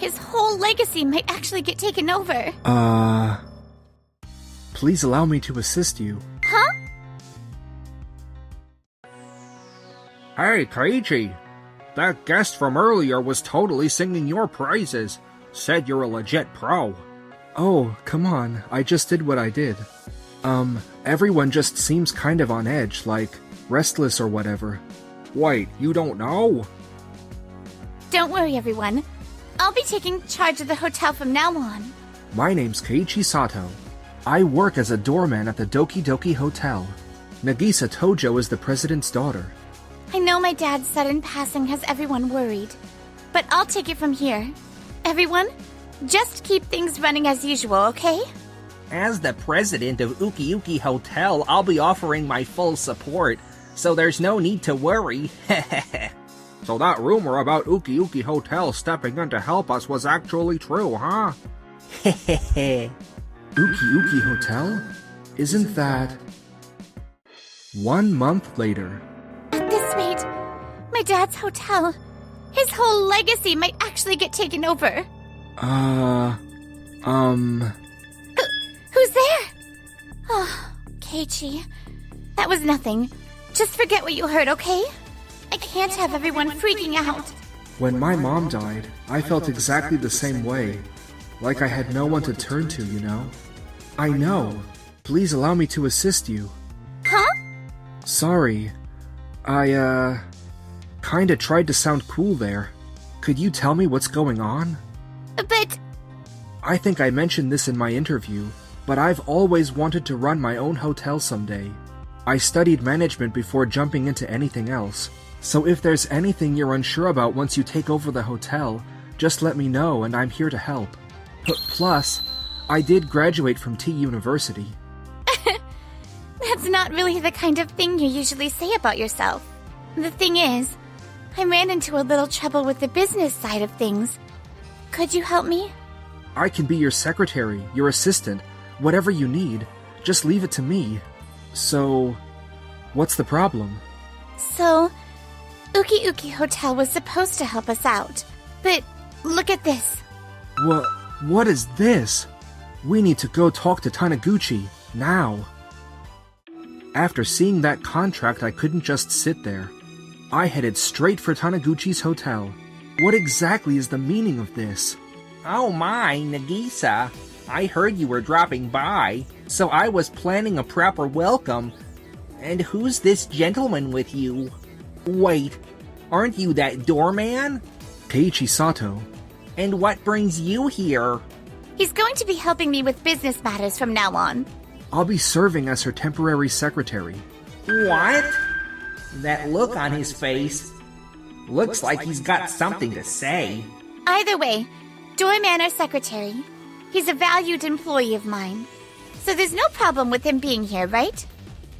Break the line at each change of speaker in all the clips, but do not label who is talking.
his whole legacy might actually get taken over.
Please allow me to assist you.
Huh?
Hey, Keiichi. That guest from earlier was totally singing your praises. Said you're a legit pro.
Oh, come on, I just did what I did. Everyone just seems kind of on edge, like restless or whatever.
Wait, you don't know?
Don't worry, everyone. I'll be taking charge of the hotel from now on.
My name's Keiichi Sato. I work as a doorman at the Doki Doki Hotel. Nagisa Tojo is the president's daughter.
I know my dad's sudden passing has everyone worried, but I'll take it from here. Everyone, just keep things running as usual, okay?
As the president of Uki Uki Hotel, I'll be offering my full support, so there's no need to worry.
So that rumor about Uki Uki Hotel stepping in to help us was actually true, huh?
Uki Uki Hotel? Isn't that... 1 month later.
At this rate, my dad's hotel, his whole legacy might actually get taken over. Who's there? Oh, Keiichi. That was nothing. Just forget what you heard, okay? I can't have everyone freaking out.
When my mom died, I felt exactly the same way. Like I had no one to turn to, you know? I know. Please allow me to assist you.
Huh?
Sorry. I, kinda tried to sound cool there. Could you tell me what's going on?
But...
I think I mentioned this in my interview, but I've always wanted to run my own hotel someday. I studied management before jumping into anything else, so if there's anything you're unsure about once you take over the hotel, just let me know and I'm here to help. Plus, I did graduate from T University.
That's not really the kind of thing you usually say about yourself. The thing is, I ran into a little trouble with the business side of things. Could you help me?
I can be your secretary, your assistant, whatever you need. Just leave it to me. So, what's the problem?
So, Uki Uki Hotel was supposed to help us out, but look at this.
What is this? We need to go talk to Taniguchi, now. After seeing that contract, I couldn't just sit there. I headed straight for Taniguchi's hotel. What exactly is the meaning of this?
Oh my, Nagisa. I heard you were dropping by, so I was planning a proper welcome. And who's this gentleman with you? Wait, aren't you that doorman?
Keiichi Sato.
And what brings you here?
He's going to be helping me with business matters from now on.
I'll be serving as her temporary secretary.
What? That look on his face looks like he's got something to say.
Either way, doorman or secretary, he's a valued employee of mine. So there's no problem with him being here, right?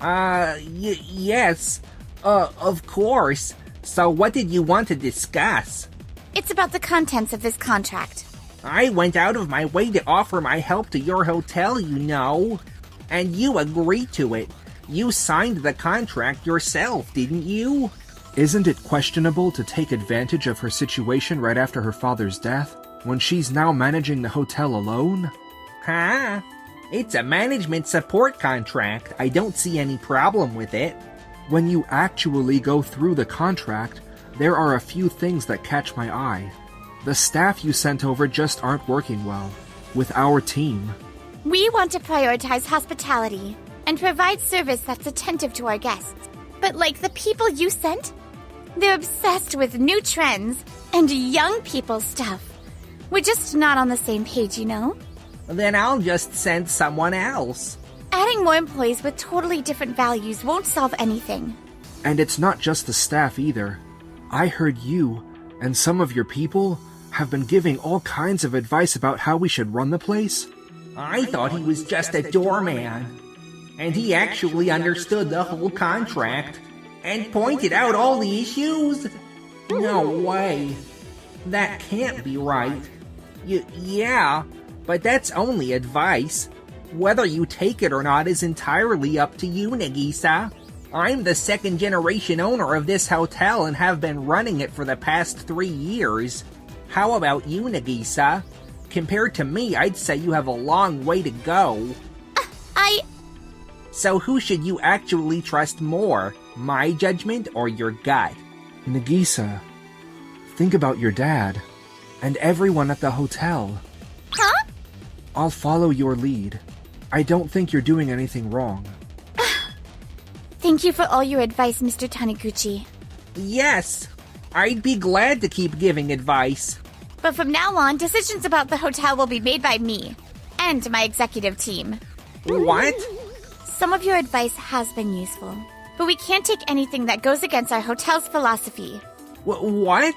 Yes. Of course. So what did you want to discuss?
It's about the contents of this contract.
I went out of my way to offer my help to your hotel, you know. And you agreed to it. You signed the contract yourself, didn't you?
Isn't it questionable to take advantage of her situation right after her father's death, when she's now managing the hotel alone?
Huh? It's a management support contract. I don't see any problem with it.
When you actually go through the contract, there are a few things that catch my eye. The staff you sent over just aren't working well with our team.
We want to prioritize hospitality and provide service that's attentive to our guests. But like the people you sent, they're obsessed with new trends and young people stuff. We're just not on the same page, you know?
Then I'll just send someone else.
Adding more employees with totally different values won't solve anything.
And it's not just the staff either. I heard you and some of your people have been giving all kinds of advice about how we should run the place.
I thought he was just a doorman. And he actually understood the whole contract and pointed out all the issues? No way. That can't be right. Yeah, but that's only advice. Whether you take it or not is entirely up to you, Nagisa. I'm the second-generation owner of this hotel and have been running it for the past 3 years. How about you, Nagisa? Compared to me, I'd say you have a long way to go. So who should you actually trust more? My judgment or your gut?
Nagisa, think about your dad and everyone at the hotel.
Huh?
I'll follow your lead. I don't think you're doing anything wrong.
Thank you for all your advice, Mr. Taniguchi.
Yes, I'd be glad to keep giving advice.
But from now on, decisions about the hotel will be made by me and my executive team.
What?
Some of your advice has been useful, but we can't take anything that goes against our hotel's philosophy.
What?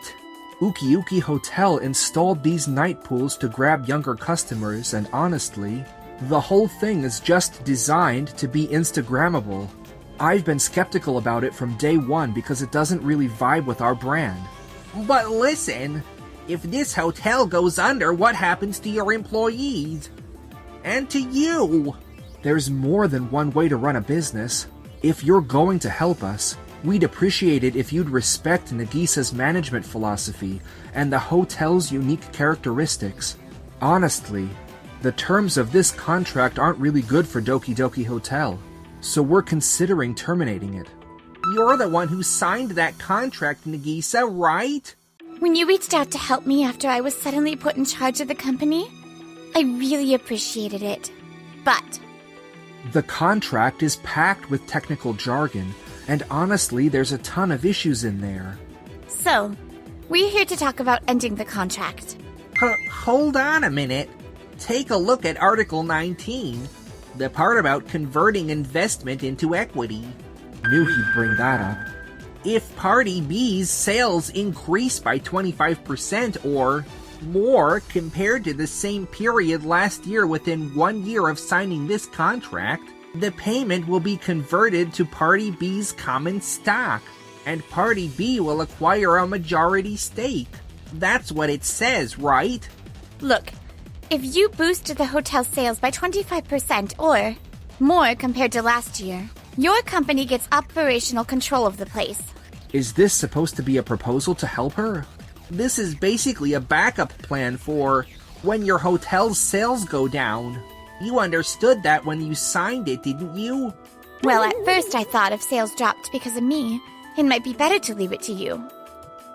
Uki Uki Hotel installed these night pools to grab younger customers, and honestly, the whole thing is just designed to be Instagrammable. I've been skeptical about it from day one because it doesn't really vibe with our brand.
But listen, if this hotel goes under, what happens to your employees? And to you?
There's more than one way to run a business. If you're going to help us, we'd appreciate it if you'd respect Nagisa's management philosophy and the hotel's unique characteristics. Honestly, the terms of this contract aren't really good for Doki Doki Hotel, so we're considering terminating it.
You're the one who signed that contract, Nagisa, right?
When you reached out to help me after I was suddenly put in charge of the company, I really appreciated it. But
the contract is packed with technical jargon, and honestly, there's a ton of issues in there.
So, we're here to talk about ending the contract.
Hold on a minute. Take a look at Article 19, the part about converting investment into equity.
Knew he'd bring that up.
If Party B's sales increase by 25% or more compared to the same period last year within 1 year of signing this contract, the payment will be converted to Party B's common stock, and Party B will acquire a majority stake. That's what it says, right?
Look, if you boost the hotel sales by 25% or more compared to last year, your company gets operational control of the place.
Is this supposed to be a proposal to help her?
This is basically a backup plan for when your hotel's sales go down. You understood that when you signed it, didn't you?
Well, at first I thought if sales dropped because of me, it might be better to leave it to you.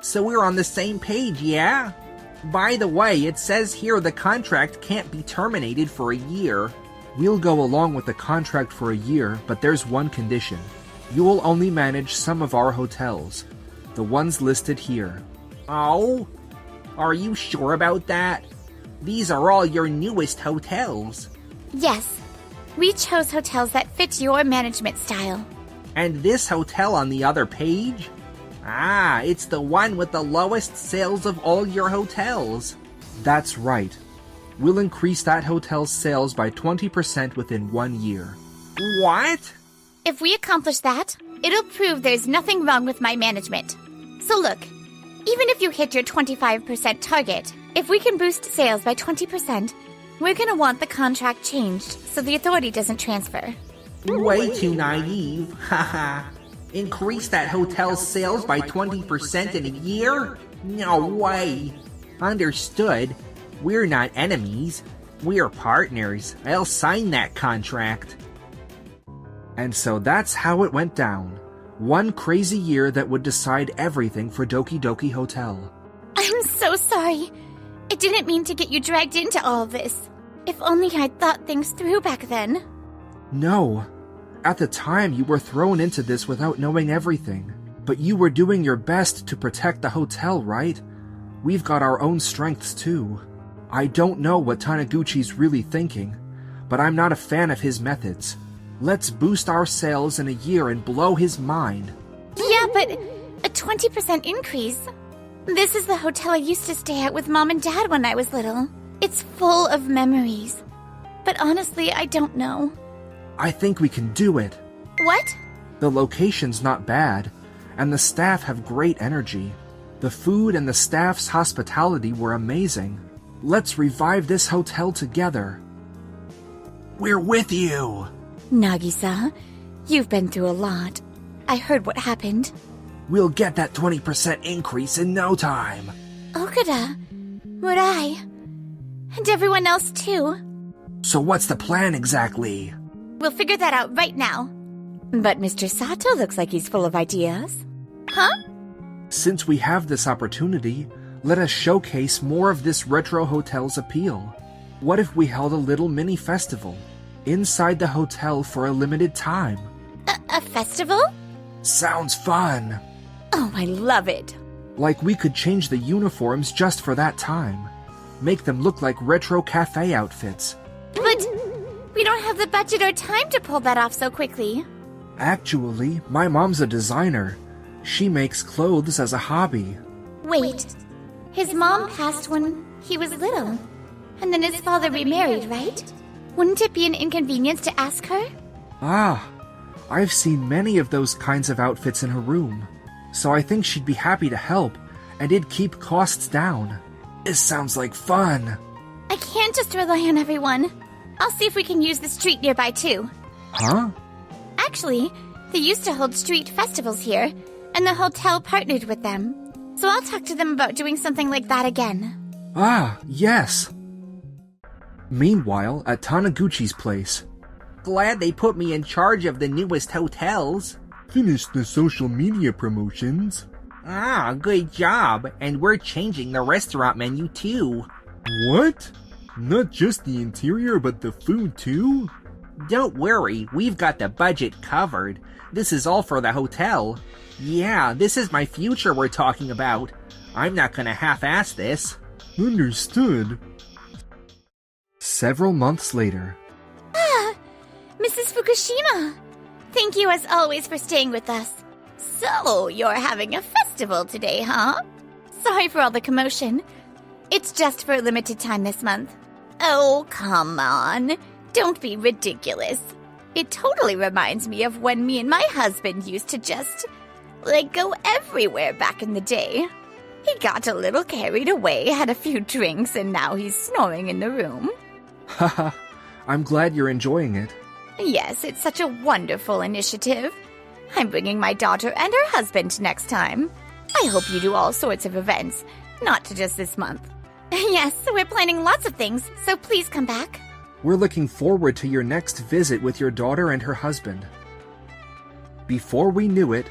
So we're on the same page, yeah? By the way, it says here the contract can't be terminated for a year.
We'll go along with the contract for a year, but there's one condition. You'll only manage some of our hotels, the ones listed here.
Oh? Are you sure about that? These are all your newest hotels.
Yes. We chose hotels that fit your management style.
And this hotel on the other page? Ah, it's the one with the lowest sales of all your hotels.
That's right. We'll increase that hotel's sales by 20% within 1 year.
What?
If we accomplish that, it'll prove there's nothing wrong with my management. So look, even if you hit your 25% target, if we can boost sales by 20%, we're gonna want the contract changed so the authority doesn't transfer.
Way too naive, haha. Increase that hotel's sales by 20% in a year? No way. Understood. We're not enemies. We're partners. I'll sign that contract.
And so that's how it went down. One crazy year that would decide everything for Doki Doki Hotel.
I'm so sorry. I didn't mean to get you dragged into all this. If only I'd thought things through back then.
No. At the time, you were thrown into this without knowing everything. But you were doing your best to protect the hotel, right? We've got our own strengths too. I don't know what Taniguchi's really thinking, but I'm not a fan of his methods. Let's boost our sales in a year and blow his mind.
Yeah, but a 20% increase? This is the hotel I used to stay at with Mom and Dad when I was little. It's full of memories. But honestly, I don't know.
I think we can do it.
What?
The location's not bad, and the staff have great energy. The food and the staff's hospitality were amazing. Let's revive this hotel together. We're with you!
Nagisa, you've been through a lot. I heard what happened.
We'll get that 20% increase in no time.
Okada, Would I? And everyone else too.
So what's the plan exactly?
We'll figure that out right now. But Mr. Sato looks like he's full of ideas. Huh?
Since we have this opportunity, let us showcase more of this retro hotel's appeal. What if we held a little mini festival inside the hotel for a limited time?
A festival?
Sounds fun.
Oh, I love it.
Like we could change the uniforms just for that time. Make them look like retro cafe outfits.
But we don't have the budget or time to pull that off so quickly.
Actually, my mom's a designer. She makes clothes as a hobby.
Wait, his mom passed when he was little. And then his father remarried, right? Wouldn't it be an inconvenience to ask her?
Ah, I've seen many of those kinds of outfits in her room. So I think she'd be happy to help, and it'd keep costs down. This sounds like fun.
I can't just rely on everyone. I'll see if we can use the street nearby too.
Huh?
Actually, they used to hold street festivals here, and the hotel partnered with them. So I'll talk to them about doing something like that again.
Ah, yes. Meanwhile, at Taniguchi's place.
Glad they put me in charge of the newest hotels.
Finished the social media promotions.
Ah, good job. And we're changing the restaurant menu too.
What? Not just the interior, but the food too?
Don't worry, we've got the budget covered. This is all for the hotel. Yeah, this is my future we're talking about. I'm not gonna half-ass this.
Understood. Several months later.
Ah, Mrs. Fukushima. Thank you as always for staying with us. So, you're having a festival today, huh? Sorry for all the commotion. It's just for a limited time this month. Oh, come on. Don't be ridiculous. It totally reminds me of when me and my husband used to just, go everywhere back in the day. He got a little carried away, had a few drinks, and now he's snoring in the room.
Haha, I'm glad you're enjoying it.
Yes, it's such a wonderful initiative. I'm bringing my daughter and her husband next time. I hope you do all sorts of events, not just this month. Yes, we're planning lots of things, so please come back.
We're looking forward to your next visit with your daughter and her husband. Before we knew it,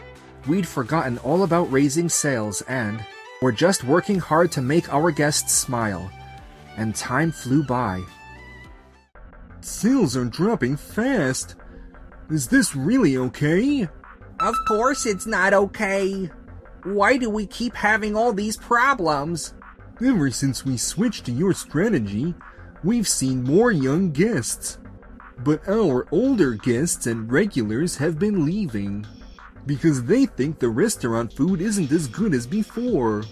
we'd forgotten all about raising sales and were just working hard to make our guests smile. And time flew by. Sales are dropping fast. Is this really okay?
Of course it's not okay. Why do we keep having all these problems?
Ever since we switched to your strategy, we've seen more young guests. But our older guests and regulars have been leaving. Because they think the restaurant food isn't as good as before.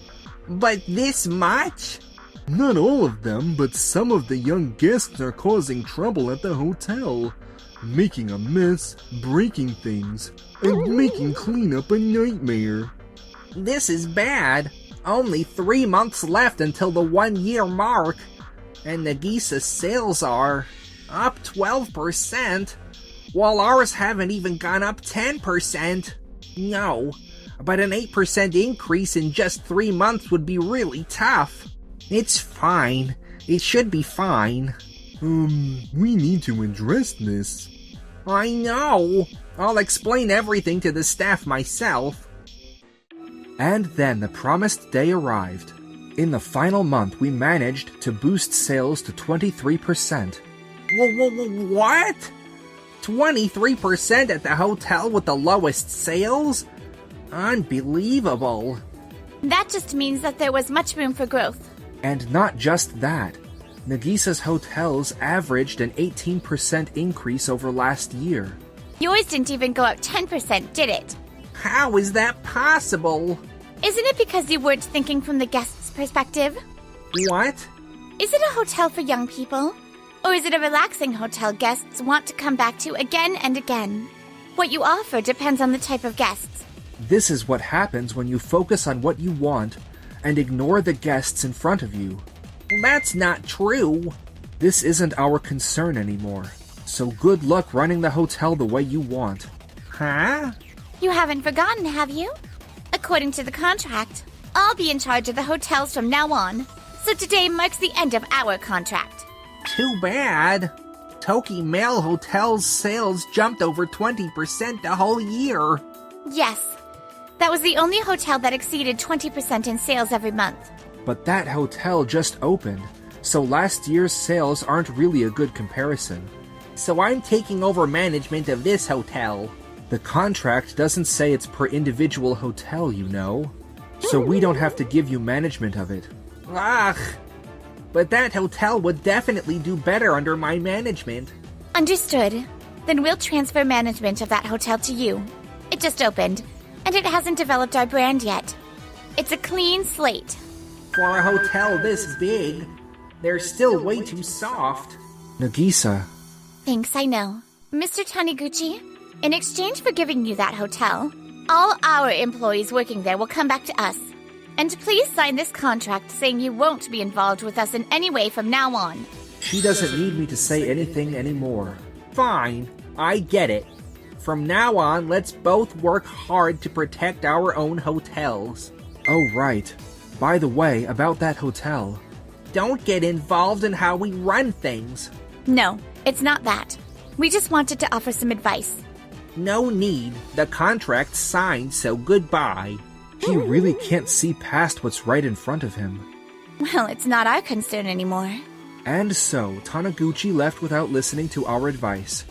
But this much?
Not all of them, but some of the young guests are causing trouble at the hotel. Making a mess, breaking things, and making cleanup a nightmare.
This is bad. Only 3 months left until the 1-year mark. And Nagisa's sales are up 12%, while ours haven't even gone up 10%. No, but an 8% increase in just 3 months would be really tough. It's fine. It should be fine.
We need to address this.
I know. I'll explain everything to the staff myself.
And then the promised day arrived. In the final month, we managed to boost sales to 23%.
What? 23% at the hotel with the lowest sales? Unbelievable.
That just means that there was much room for growth.
And not just that. Nagisa's hotels averaged an 18% increase over last year.
Yours didn't even go up 10%, did it?
How is that possible?
Isn't it because you weren't thinking from the guest's perspective?
What?
Is it a hotel for young people? Or is it a relaxing hotel guests want to come back to again and again? What you offer depends on the type of guests.
This is what happens when you focus on what you want and ignore the guests in front of you.
That's not true.
This isn't our concern anymore. So good luck running the hotel the way you want.
Huh?
You haven't forgotten, have you? According to the contract, I'll be in charge of the hotels from now on. So today marks the end of our contract.
Too bad. Toki Mail Hotel's sales jumped over 20% the whole year.
Yes, that was the only hotel that exceeded 20% in sales every month.
But that hotel just opened, so last year's sales aren't really a good comparison.
So I'm taking over management of this hotel.
The contract doesn't say it's per individual hotel, you know. So we don't have to give you management of it.
Ugh. But that hotel would definitely do better under my management.
Understood. Then we'll transfer management of that hotel to you. It just opened, and it hasn't developed our brand yet. It's a clean slate.
For a hotel this big, they're still way too soft.
Nagisa.
Thanks, I know. Mr. Taniguchi, in exchange for giving you that hotel, all our employees working there will come back to us. And please sign this contract saying you won't be involved with us in any way from now on.
She doesn't need me to say anything anymore.
Fine, I get it. From now on, let's both work hard to protect our own hotels.
Oh, right. By the way, about that hotel.
Don't get involved in how we run things.
No, it's not that. We just wanted to offer some advice.
No need. The contract's signed, so goodbye.
He really can't see past what's right in front of him.
Well, it's not our concern anymore.
And so, Taniguchi left without listening to our advice.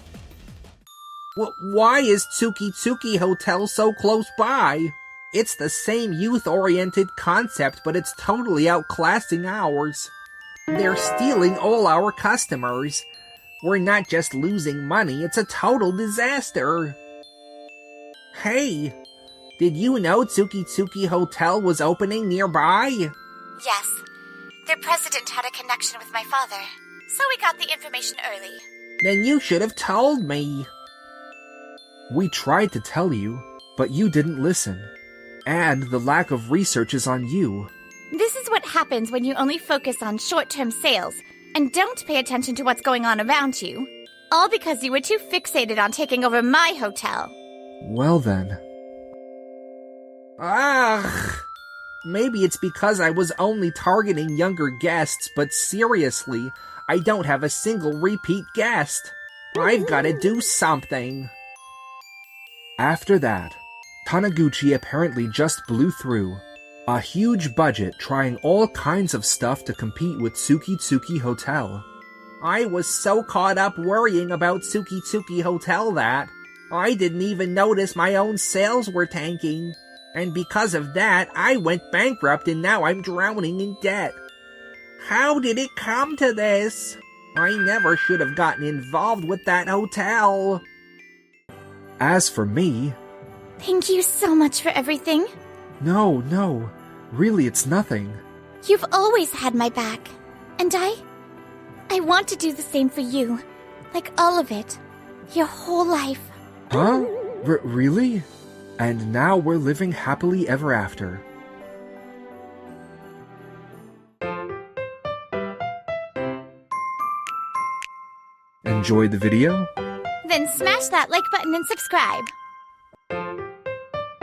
Why is Tsuki Hotel so close by? It's the same youth-oriented concept, but it's totally outclassing ours. They're stealing all our customers. We're not just losing money, it's a total disaster. Hey, did you know Tsuki Hotel was opening nearby?
Yes. Their president had a connection with my father, so we got the information early.
Then you should have told me.
We tried to tell you, but you didn't listen. And the lack of research is on you.
This is what happens when you only focus on short-term sales and don't pay attention to what's going on around you. All because you were too fixated on taking over my hotel.
Well then.
Ugh. Maybe it's because I was only targeting younger guests, but seriously, I don't have a single repeat guest. I've got to do something.
After that, Taniguchi apparently just blew through. A huge budget trying all kinds of stuff to compete with Tsuki Hotel.
I was so caught up worrying about Tsuki Hotel that I didn't even notice my own sales were tanking. And because of that, I went bankrupt and now I'm drowning in debt. How did it come to this? I never should have gotten involved with that hotel.
As for me...
Thank you so much for everything.
No. Really, it's nothing.
You've always had my back. And I want to do the same for you. Like all of it. Your whole life.
Huh? Really? And now we're living happily ever after. Enjoyed the video?
Then smash that like button and subscribe.